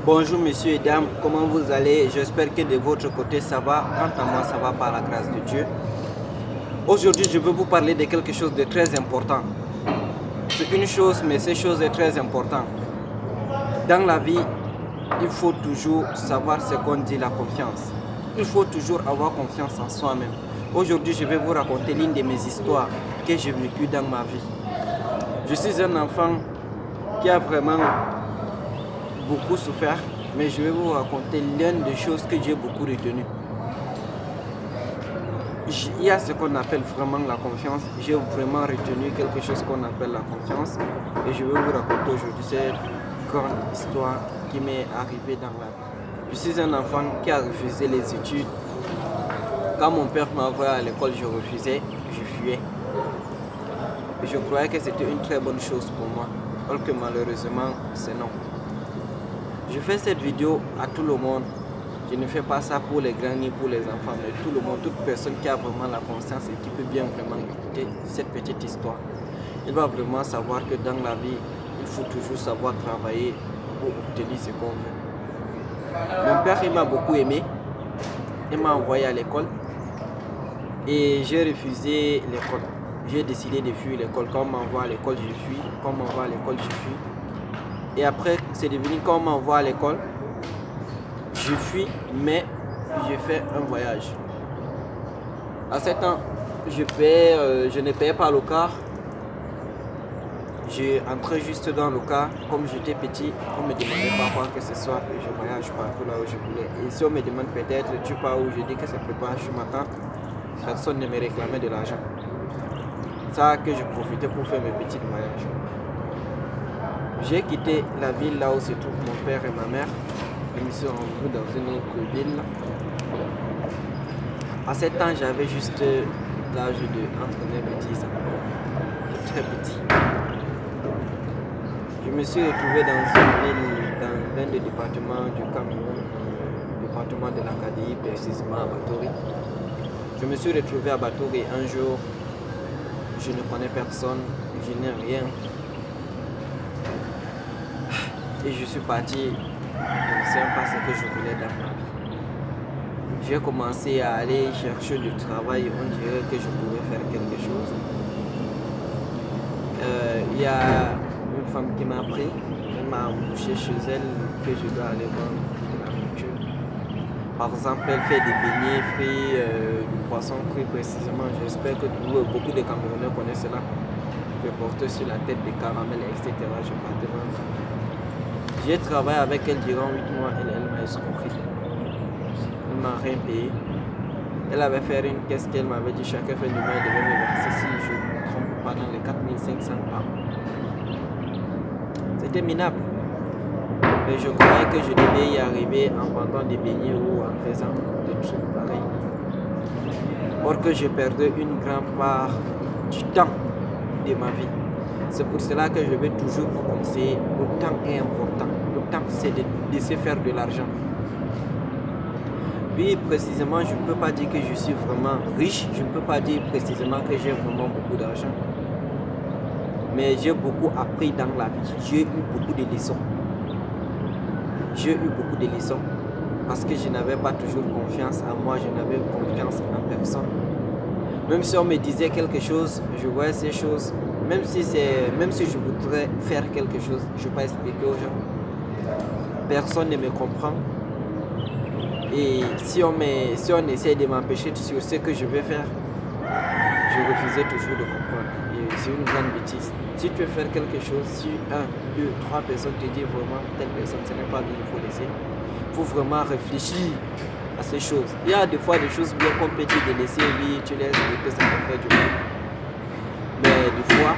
Bonjour messieurs et dames, comment vous allez? J'espère que de votre côté ça va. Quant à moi, ça va par la grâce de Dieu. Aujourd'hui, je veux vous parler de quelque chose de très important. C'est une chose, mais cette chose est très importante. Dans la vie, il faut toujours savoir ce qu'on dit, la confiance. Il faut toujours avoir confiance en soi-même. Aujourd'hui, je vais vous raconter l'une de mes histoires que j'ai vécues dans ma vie. Je suis un enfant qui a vraiment beaucoup souffert, mais je vais vous raconter l'une des choses que j'ai beaucoup retenues. Il y a ce qu'on appelle vraiment la confiance. J'ai vraiment retenu quelque chose qu'on appelle la confiance et je vais vous raconter aujourd'hui cette grande histoire qui m'est arrivée dans la vie. Je suis un enfant qui a refusé les études. Quand mon père m'a envoyé à l'école, je refusais, je fuyais. Et je croyais que c'était une très bonne chose pour moi, alors que malheureusement, c'est non. Je fais cette vidéo à tout le monde. Je ne fais pas ça pour les grands ni pour les enfants, mais tout le monde, toute personne qui a vraiment la conscience et qui peut bien vraiment écouter cette petite histoire. Il va vraiment savoir que dans la vie, il faut toujours savoir travailler pour obtenir ce qu'on veut. Mon père, il m'a beaucoup aimé. Il m'a envoyé à l'école et j'ai refusé l'école. J'ai décidé de fuir l'école. Quand on m'envoie à l'école, je fuis. Quand on m'envoie à l'école, je fuis. Et après, c'est devenu quand on m'envoie à l'école, je fuis, mais je fais un voyage. À 7 ans, je ne payais pas le car. J'ai entré juste dans le car. Comme j'étais petit, on me demandait parfois que ce soit que je voyage partout là où je voulais. Et si on me demande peut-être, tu pars où, je dis que ça ne peut pas, je m'attends. Personne ne me réclamait de l'argent. Ça que je profitais pour faire mes petits voyages. J'ai quitté la ville là où se trouvent mon père et ma mère. Je me suis rendu dans une autre ville. À 7 ans, j'avais juste l'âge de entre 9 et 10 ans. Très petit. Je me suis retrouvé dans une ville, dans l'un des départements du Cameroun, le département de l'Acadie, précisément à Batouri. Je me suis retrouvé à Batouri un jour. Je ne connais personne, je n'ai rien. Et je suis parti, je ne sais pas ce que je voulais dans ma vie. J'ai commencé à aller chercher du travail, on dirait que je pouvais faire quelque chose. Il y a une femme qui m'a pris, elle m'a embauché chez elle que je dois aller vendre de la nourriture. Par exemple, elle fait des beignets frits, du poisson frit précisément. J'espère que beaucoup de Camerounais connaissent cela. Je portais sur la tête des caramels, etc. Je partais vendre. J'ai travaillé avec elle durant 8 mois, elle m'a escroqué. Elle m'a rien payé. Elle avait fait une caisse qu'elle m'avait dit chaque fin du mois, elle devait me verser, si je ne me trompe pas, dans les 4500 par mois. C'était minable. Mais je croyais que je devais y arriver en vendant des beignets ou en faisant des trucs pareils. Or que je perdais une grande part du temps de ma vie. C'est pour cela que je vais toujours vous conseiller, le temps est important. Le temps, c'est de se faire de l'argent. Puis précisément, je ne peux pas dire que je suis vraiment riche. Je ne peux pas dire précisément que j'ai vraiment beaucoup d'argent. Mais j'ai beaucoup appris dans la vie. J'ai eu beaucoup de leçons. J'ai eu beaucoup de leçons. Parce que je n'avais pas toujours confiance en moi. Je n'avais confiance en personne. Même si on me disait quelque chose, je voyais ces choses. Même si je voudrais faire quelque chose, je ne peux pas expliquer aux gens. Personne ne me comprend. Et si on essaie de m'empêcher sur ce que je vais faire, je refusais toujours de comprendre. Et c'est une grande bêtise. Si tu veux faire quelque chose, si 1, 2, 3 personnes te disent vraiment telle personne, ce n'est pas bien, il faut laisser. Il faut vraiment réfléchir à ces choses. Il y a des fois des choses bien qu'on peut dire de laisser, oui, tu laisses et que ça peut faire du mal. Mais des fois,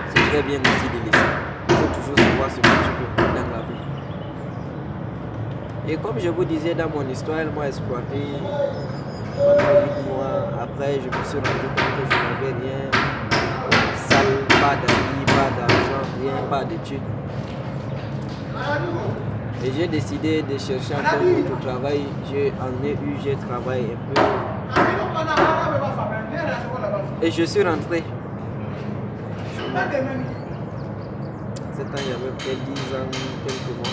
c'est très bien aussi de laisser. Il faut toujours savoir ce que tu veux dans la vie. Et comme je vous disais dans mon histoire, elle m'a exploité pendant 8 mois. Après, je me suis rendu compte que je n'avais rien. Sale, pas d'amis, pas d'argent, rien, pas d'études. Et j'ai décidé de chercher encore d'autres travail. J'ai travaillé un peu. Et je suis rentré. 7 ans, il y avait peut-être 10 ans, quelques mois.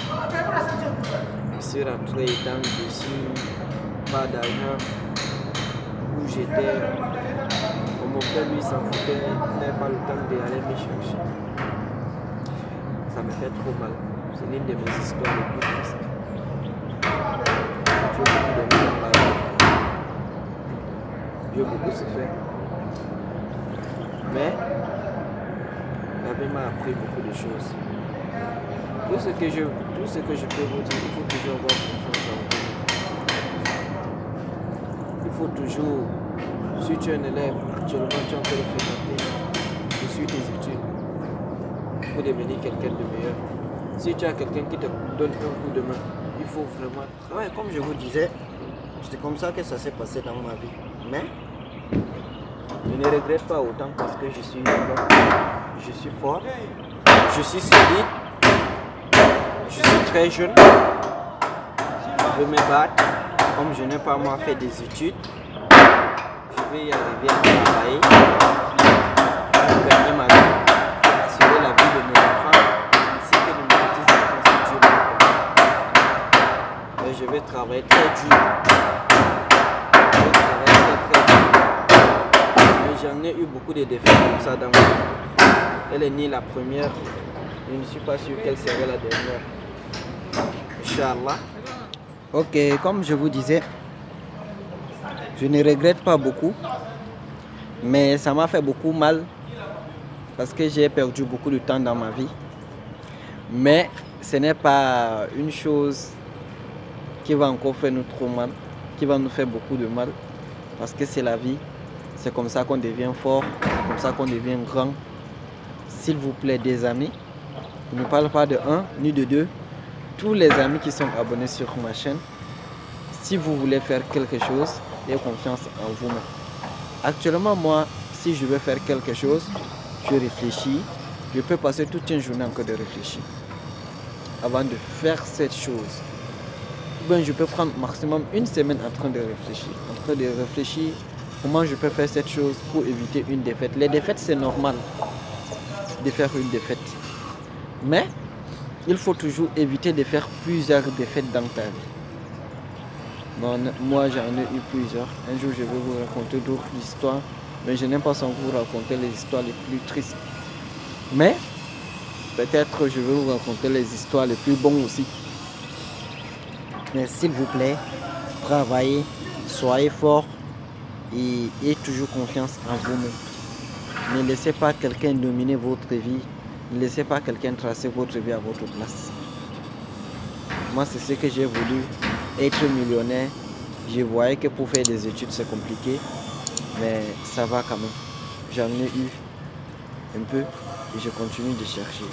Je suis rentré dans dessus, pas d'argent, où j'étais. Mon père lui s'en foutait, il n'avait pas le temps d'aller me chercher. Ça me fait trop mal. C'est l'une de mes histoires les plus tristes. J'ai beaucoup d'amis dans ma vie. J'ai beaucoup souffert. Mais la vie m'a appris beaucoup de choses. Tout ce que je peux vous dire, il faut toujours avoir confiance en vous. Il faut toujours, si tu es un élève, actuellement tu es en train de fréquenter, tu suis tes études pour devenir quelqu'un de meilleur. Si tu as quelqu'un qui te donne un coup de main, il faut vraiment travailler. Comme je vous disais, c'est comme ça que ça s'est passé dans ma vie. Mais je ne regrette pas autant parce que je suis fort, je suis solide, je suis très jeune, je veux me battre. Comme je n'ai pas moi fait des études, je vais y arriver à travailler, à gagner ma vie, à assurer la vie de mes enfants, ainsi que de mes petits-enfants si Dieu me permet. Mais je vais travailler très dur. Mais j'en ai eu beaucoup de défaites comme ça dans ma vie. Elle est ni la première, je ne suis pas sûr qu'elle serait la dernière. Inch'Allah. Ok, comme je vous disais, je ne regrette pas beaucoup, mais ça m'a fait beaucoup mal parce que j'ai perdu beaucoup de temps dans ma vie. Mais ce n'est pas une chose qui va encore faire nous trop mal, qui va nous faire beaucoup de mal, parce que c'est la vie. C'est comme ça qu'on devient fort, c'est comme ça qu'on devient grand. S'il vous plaît, des amis, je ne parle pas de un ni de deux. Tous les amis qui sont abonnés sur ma chaîne, si vous voulez faire quelque chose, ayez confiance en vous-même. Actuellement, moi, si je veux faire quelque chose, je réfléchis. Je peux passer toute une journée encore de réfléchir avant de faire cette chose. Ou bien je peux prendre maximum une semaine en train de réfléchir, comment je peux faire cette chose pour éviter une défaite. Les défaites, c'est normal de faire une défaite. Mais il faut toujours éviter de faire plusieurs défaites dans ta vie. Bon, moi, j'en ai eu plusieurs. Un jour, je vais vous raconter d'autres histoires, mais je n'aime pas sans vous raconter les histoires les plus tristes. Mais peut-être je vais vous raconter les histoires les plus bonnes aussi. Mais s'il vous plaît, travaillez, soyez forts et ayez toujours confiance en vous-même. Ne laissez pas quelqu'un dominer votre vie. Ne laissez pas quelqu'un tracer votre vie à votre place. Moi, c'est ce que j'ai voulu, être millionnaire. Je voyais que pour faire des études, c'est compliqué, mais ça va quand même. J'en ai eu un peu et je continue de chercher.